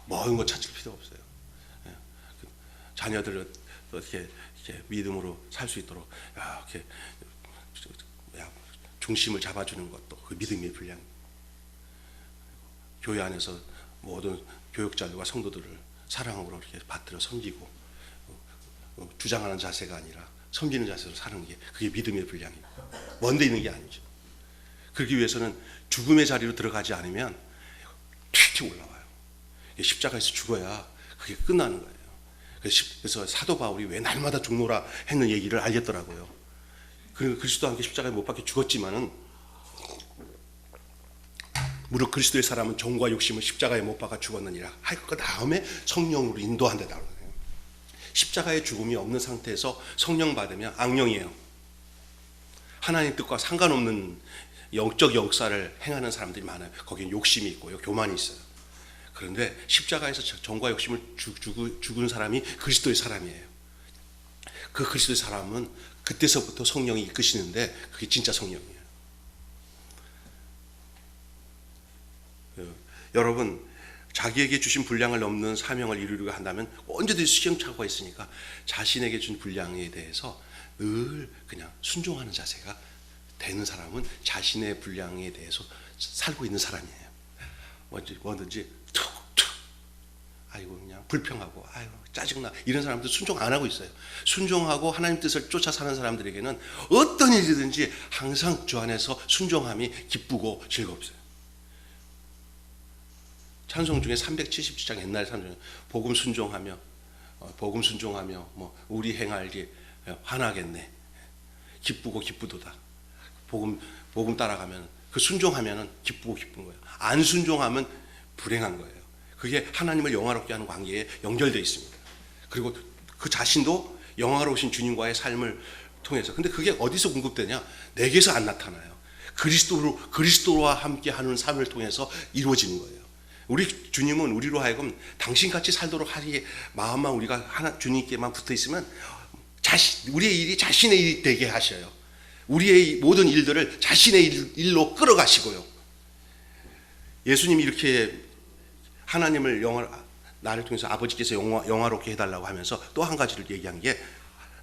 먼 거 찾을 필요 없어요. 자녀들을 이렇게 믿음으로 살 수 있도록 이렇게 중심을 잡아주는 것도 그 믿음의 분량. 교회 안에서 모든 교육자들과 성도들을 사랑으로 이렇게 받들어 섬기고 주장하는 자세가 아니라 섬기는 자세로 사는 게 그게 믿음의 분량이고 먼데 있는 게 아니죠. 그러기 위해서는 죽음의 자리로 들어가지 않으면 튀 올라와요. 십자가에서 죽어야 그게 끝나는 거예요. 그래서 사도 바울이 왜 날마다 죽노라 했는 얘기를 알겠더라고요. 그리고 그리스도와 함께 십자가에 못 박혀 죽었지만은 무릇 그리스도의 사람은 정과 욕심을 십자가에 못 박아 죽었느니라 할 그 다음에 성령으로 인도한다고 그래요. 십자가의 죽음이 없는 상태에서 성령 받으면 악령이에요. 하나님 뜻과 상관없는 영적 역사를 행하는 사람들이 많아요. 거기에 욕심이 있고요, 교만이 있어요. 그런데 십자가에서 정과 욕심을 죽은 사람이 그리스도의 사람이에요. 그 그리스도의 사람은 그때서부터 성령이 이끄시는데 그게 진짜 성령이에요. 여러분 자기에게 주신 분량을 넘는 사명을 이루려고 한다면 언제든지 시행착오가 있으니까 자신에게 준 분량에 대해서 늘 그냥 순종하는 자세가 되는 사람은 자신의 분량에 대해서 살고 있는 사람이에요. 뭐든지 툭툭, 아이고 그냥 불평하고, 아이고 짜증나, 이런 사람들 순종 안 하고 있어요. 순종하고 하나님 뜻을 쫓아 사는 사람들에게는 어떤 일이든지 항상 주 안에서 순종함이 기쁘고 즐겁어요. 찬송 중에 370장 옛날 찬송, 복음 순종하며 뭐 우리 행할기 화나겠네, 기쁘고 기쁘도다. 복음 따라가면, 그 순종하면은 기쁘고 기쁜 거예요. 안 순종하면 불행한 거예요. 그게 하나님을 영화롭게 하는 관계에 연결되어 있습니다. 그리고 그 자신도 영화로우신 주님과의 삶을 통해서, 근데 그게 어디서 공급되냐? 내게서 안 나타나요. 그리스도와 함께 하는 삶을 통해서 이루어지는 거예요. 우리 주님은 우리로 하여금 당신같이 살도록 하기에 마음만 우리가 주님께만 붙어 있으면 우리의 일이 자신의 일이 되게 하셔요. 우리의 모든 일들을 자신의 일로 끌어가시고요. 예수님이 이렇게 하나님을 나를 통해서 아버지께서 영화롭게 해달라고 하면서 또 한 가지를 얘기한 게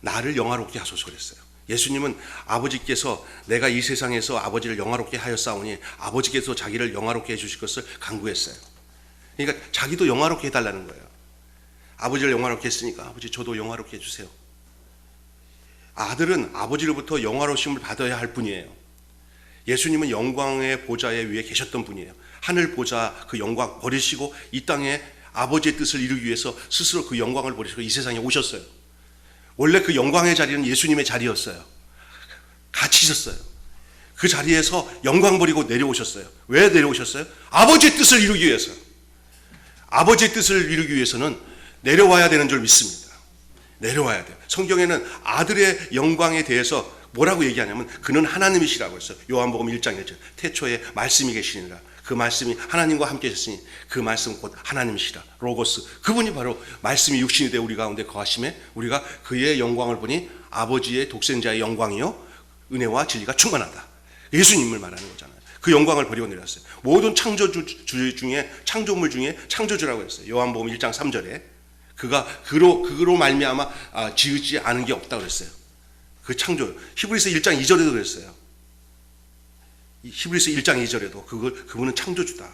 나를 영화롭게 하소서 그랬어요. 예수님은 아버지께서 내가 이 세상에서 아버지를 영화롭게 하였사오니 아버지께서 자기를 영화롭게 해주실 것을 간구했어요. 그러니까 자기도 영화롭게 해달라는 거예요. 아버지를 영화롭게 했으니까 아버지 저도 영화롭게 해주세요. 아들은 아버지로부터 영화로우심을 받아야 할 분이에요. 예수님은 영광의 보좌에 위에 계셨던 분이에요. 하늘 보좌 그 영광 버리시고 이 땅에 아버지의 뜻을 이루기 위해서 스스로 그 영광을 버리시고 이 세상에 오셨어요. 원래 그 영광의 자리는 예수님의 자리였어요. 같이 있었어요. 그 자리에서 영광 버리고 내려오셨어요. 왜 내려오셨어요? 아버지의 뜻을 이루기 위해서. 아버지의 뜻을 이루기 위해서는 내려와야 되는 줄 믿습니다. 내려와야 돼요. 성경에는 아들의 영광에 대해서 뭐라고 얘기하냐면 그는 하나님이시라고 했어요. 요한복음 1장 1절. 태초에 말씀이 계시니라. 그 말씀이 하나님과 함께 하셨으니 그 말씀은 곧 하나님이시라. 로고스. 그분이 바로 말씀이 육신이 되어 우리 가운데 거하심에 우리가 그의 영광을 보니 아버지의 독생자의 영광이요 은혜와 진리가 충만하다. 예수님을 말하는 거잖아요. 그 영광을 버리고 내려왔어요. 모든 창조물 중에 창조주라고 했어요. 요한복음 1장 3절에 그로 말미암아 지으지 않은 게 없다고 그랬어요. 그 창조. 히브리서 1장 2절에도 그랬어요. 히브리서 1장 2절에도 그분은 창조주다.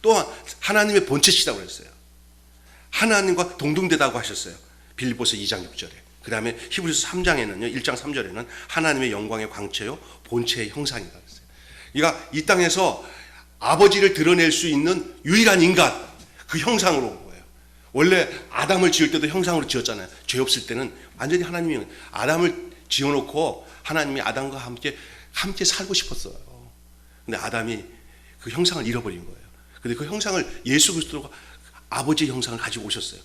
또한 하나님의 본체시다고 그랬어요. 하나님과 동등되다고 하셨어요. 빌립보서 2장 6절에. 그 다음에 히브리서 3장에는요, 1장 3절에는 하나님의 영광의 광채요 본체의 형상이다 그랬어요. 그러니까 이 땅에서 아버지를 드러낼 수 있는 유일한 인간, 그 형상으로 온 거예요. 원래 아담을 지을 때도 형상으로 지었잖아요. 죄 없을 때는 완전히 하나님이 아담을 지어놓고 하나님이 아담과 함께 살고 싶었어요. 근데 아담이 그 형상을 잃어버린 거예요. 근데 그 형상을 예수 그리스도가 아버지의 형상을 가지고 오셨어요.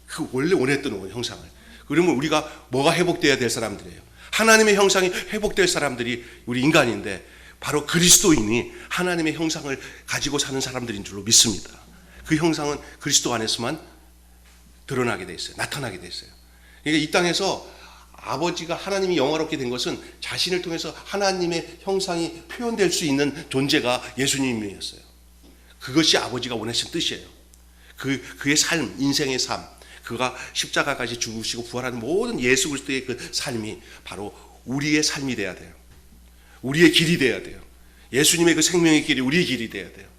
그 원래 원했던 형상을. 그러면 우리가 뭐가 회복돼야 될 사람들이에요? 하나님의 형상이 회복될 사람들이 우리 인간인데 바로 그리스도인이 하나님의 형상을 가지고 사는 사람들인 줄로 믿습니다. 그 형상은 그리스도 안에서만 드러나게 돼 있어요. 나타나게 돼 있어요. 그러니까 이 땅에서 아버지가 하나님이 영화롭게 된 것은 자신을 통해서 하나님의 형상이 표현될 수 있는 존재가 예수님이었어요. 그것이 아버지가 원하신 뜻이에요. 그의 삶, 인생의 삶, 그가 십자가까지 죽으시고 부활하는 모든 예수 그리스도의 그 삶이 바로 우리의 삶이 돼야 돼요. 우리의 길이 돼야 돼요. 예수님의 그 생명의 길이 우리의 길이 돼야 돼요.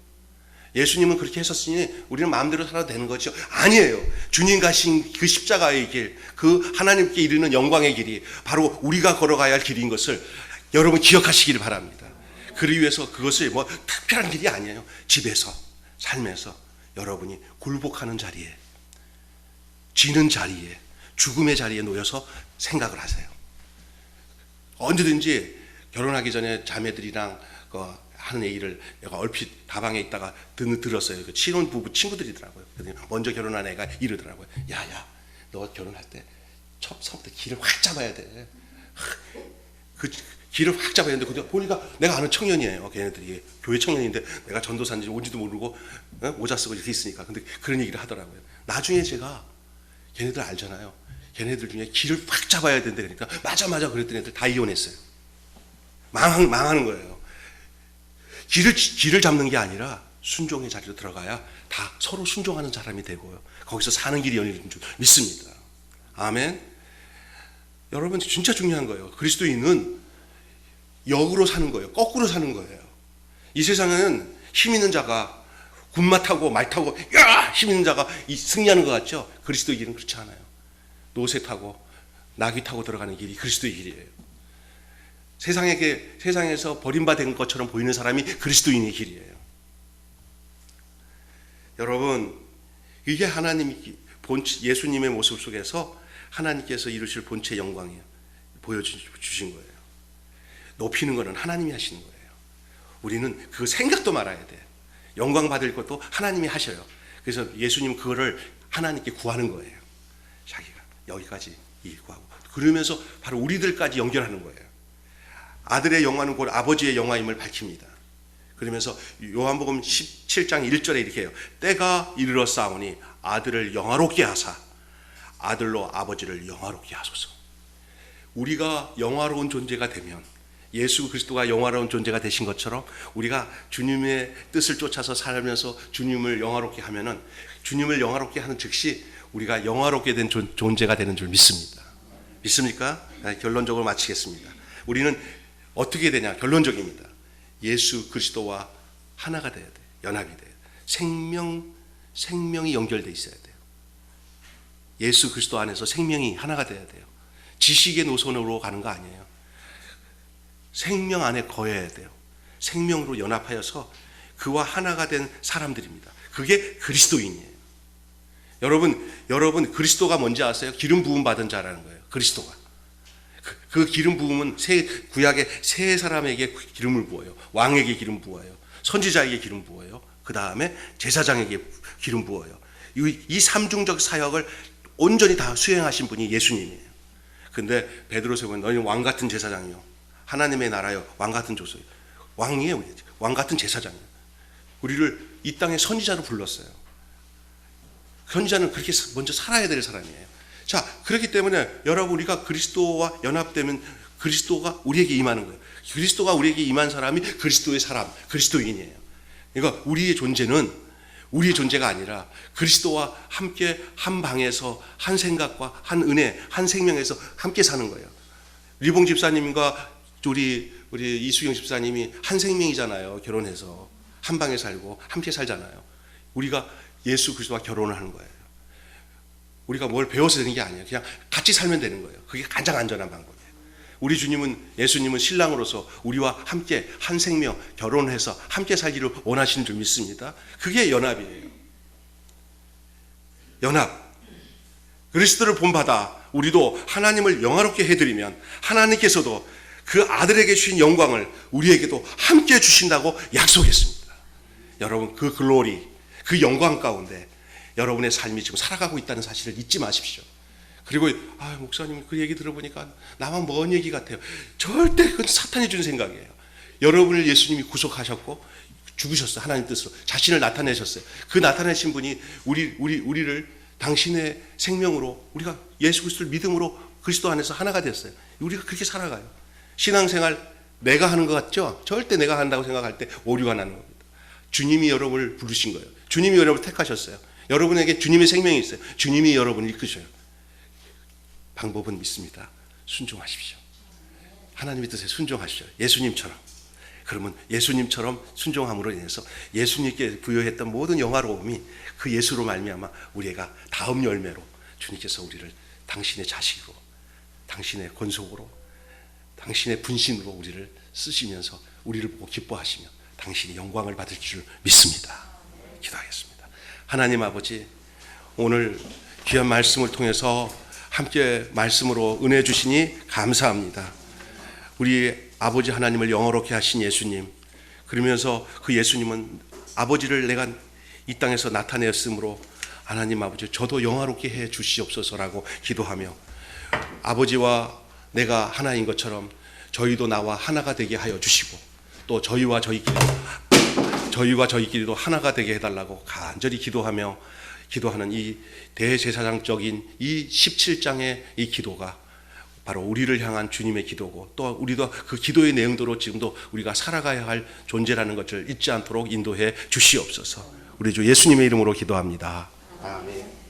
예수님은 그렇게 했었으니 우리는 마음대로 살아도 되는 거죠? 아니에요. 주님 가신 그 십자가의 길, 그 하나님께 이르는 영광의 길이 바로 우리가 걸어가야 할 길인 것을 여러분 기억하시길 바랍니다. 그러기 위해서 그것을 뭐 특별한 길이 아니에요. 집에서, 삶에서 여러분이 굴복하는 자리에, 지는 자리에, 죽음의 자리에 놓여서 생각을 하세요. 언제든지 결혼하기 전에 자매들이랑 하는 얘기를 내가 얼핏 다방에 있다가 들었어요. 그 신혼부부 친구들이더라고요. 먼저 결혼한 애가 이러더라고요. 야야, 너 결혼할 때 처음부터 길을 확 잡아야 돼. 그 길을 확 잡아야 되는데 보니까 내가 아는 청년이에요. 걔네들이 교회 청년인데 내가 전도사인지 온지도 모르고 모자 쓰고 이렇게 있으니까. 근데 그런 얘기를 하더라고요. 나중에 제가 걔네들 알잖아요. 걔네들 중에 길을 확 잡아야 된다 그러니까 맞아 그랬던 애들 다 이혼했어요. 망하는 거예요. 길을 잡는 게 아니라 순종의 자리로 들어가야 다 서로 순종하는 사람이 되고요. 거기서 사는 길이 열리는 줄 믿습니다. 아멘. 여러분 진짜 중요한 거예요. 그리스도인은 역으로 사는 거예요. 거꾸로 사는 거예요. 이 세상에는 힘 있는 자가 군마 타고 말 타고 힘 있는 자가 승리하는 것 같죠? 그리스도의 길은 그렇지 않아요. 노새 타고 나귀 타고 들어가는 길이 그리스도의 길이에요. 세상에서 버림받은 것처럼 보이는 사람이 그리스도인의 길이에요. 여러분, 이게 예수님의 모습 속에서 하나님께서 이루실 본체의 영광이에요. 보여주신 거예요. 높이는 것은 하나님이 하시는 거예요. 우리는 그 생각도 말아야 돼요. 영광 받을 것도 하나님이 하셔요. 그래서 예수님 그거를 하나님께 구하는 거예요. 자기가 여기까지 구하고 그러면서 바로 우리들까지 연결하는 거예요. 아들의 영화는 곧 아버지의 영화임을 밝힙니다. 그러면서 요한복음 17장 1절에 이렇게 해요. 때가 이르렀사오니 아들을 영화롭게 하사 아들로 아버지를 영화롭게 하소서. 우리가 영화로운 존재가 되면 예수 그리스도가 영화로운 존재가 되신 것처럼 우리가 주님의 뜻을 쫓아서 살면서 주님을 영화롭게 하면은 주님을 영화롭게 하는 즉시 우리가 영화롭게 된 존재가 되는 줄 믿습니다. 믿습니까? 결론적으로 마치겠습니다. 우리는 어떻게 되냐? 결론적입니다. 예수 그리스도와 하나가 돼야 돼요. 연합이 돼요. 생명이 연결돼 있어야 돼요. 예수 그리스도 안에서 생명이 하나가 돼야 돼요. 지식의 노선으로 가는 거 아니에요. 생명 안에 거해야 돼요. 생명으로 연합하여서 그와 하나가 된 사람들입니다. 그게 그리스도인이에요. 여러분 그리스도가 뭔지 아세요? 기름 부음 받은 자라는 거예요. 그리스도가. 그 기름 부음은 구약의 세 사람에게 기름을 부어요. 왕에게 기름 부어요. 선지자에게 기름 부어요. 그 다음에 제사장에게 기름 부어요. 이 삼중적 사역을 온전히 다 수행하신 분이 예수님이에요. 근데 베드로서 보면 너희는 왕 같은 제사장이요. 하나님의 나라요. 왕 같은 조소요. 왕이에요. 왕 같은 제사장이에요. 우리를 이 땅에 선지자로 불렀어요. 선지자는 그렇게 먼저 살아야 될 사람이에요. 자, 그렇기 때문에 여러분 우리가 그리스도와 연합되면 그리스도가 우리에게 임하는 거예요. 그리스도가 우리에게 임한 사람이 그리스도의 사람, 그리스도인이에요. 그러니까 우리의 존재는 우리의 존재가 아니라 그리스도와 함께 한 방에서 한 생각과 한 은혜, 한 생명에서 함께 사는 거예요. 리봉 집사님과 우리 이수경 집사님이 한 생명이잖아요. 결혼해서 한 방에 살고 함께 살잖아요. 우리가 예수 그리스도와 결혼을 하는 거예요. 우리가 뭘 배워서 되는 게 아니에요. 그냥 같이 살면 되는 거예요. 그게 가장 안전한 방법이에요. 우리 예수님은 신랑으로서 우리와 함께 한 생명 결혼해서 함께 살기를 원하시는 줄 믿습니다. 그게 연합이에요. 연합. 그리스도를 본받아 우리도 하나님을 영화롭게 해드리면 하나님께서도 그 아들에게 주신 영광을 우리에게도 함께 주신다고 약속했습니다. 여러분 그 글로리, 그 영광 가운데 여러분의 삶이 지금 살아가고 있다는 사실을 잊지 마십시오. 그리고 목사님 그 얘기 들어보니까 나만 먼 얘기 같아요. 절대 그건 사탄이 준 생각이에요. 여러분을 예수님이 구속하셨고 죽으셨어요. 하나님 뜻으로 자신을 나타내셨어요. 그 나타내신 분이 우리를 당신의 생명으로 우리가 예수 그리스도를 믿음으로 그리스도 안에서 하나가 됐어요. 우리가 그렇게 살아가요. 신앙생활 내가 하는 것 같죠? 절대 내가 한다고 생각할 때 오류가 나는 겁니다. 주님이 여러분을 부르신 거예요. 주님이 여러분을 택하셨어요. 여러분에게 주님의 생명이 있어요. 주님이 여러분을 이끄셔요. 방법은 믿습니다. 순종하십시오. 하나님의 뜻에 순종하시죠. 예수님처럼. 그러면 예수님처럼 순종함으로 인해서 예수님께 부여했던 모든 영화로움이 그 예수로 말미암아 우리가 다음 열매로 주님께서 우리를 당신의 자식으로, 당신의 권속으로, 당신의 분신으로 우리를 쓰시면서 우리를 보고 기뻐하시며 당신이 영광을 받을 줄 믿습니다. 기도하겠습니다. 하나님 아버지, 오늘 귀한 말씀을 통해서 함께 말씀으로 은혜 주시니 감사합니다. 우리 아버지 하나님을 영화롭게 하신 예수님, 그러면서 그 예수님은 아버지를 내가 이 땅에서 나타내었으므로 하나님 아버지 저도 영화롭게 해 주시옵소서라고 기도하며 아버지와 내가 하나인 것처럼 저희도 나와 하나가 되게 하여 주시고 또 저희와 저희끼리도 하나가 되게 해달라고 간절히 기도하며 기도하는 이 대제사장적인 이 17장의 이 기도가 바로 우리를 향한 주님의 기도고 또 우리도 그 기도의 내용대로 지금도 우리가 살아가야 할 존재라는 것을 잊지 않도록 인도해 주시옵소서. 우리 주 예수님의 이름으로 기도합니다. 아멘.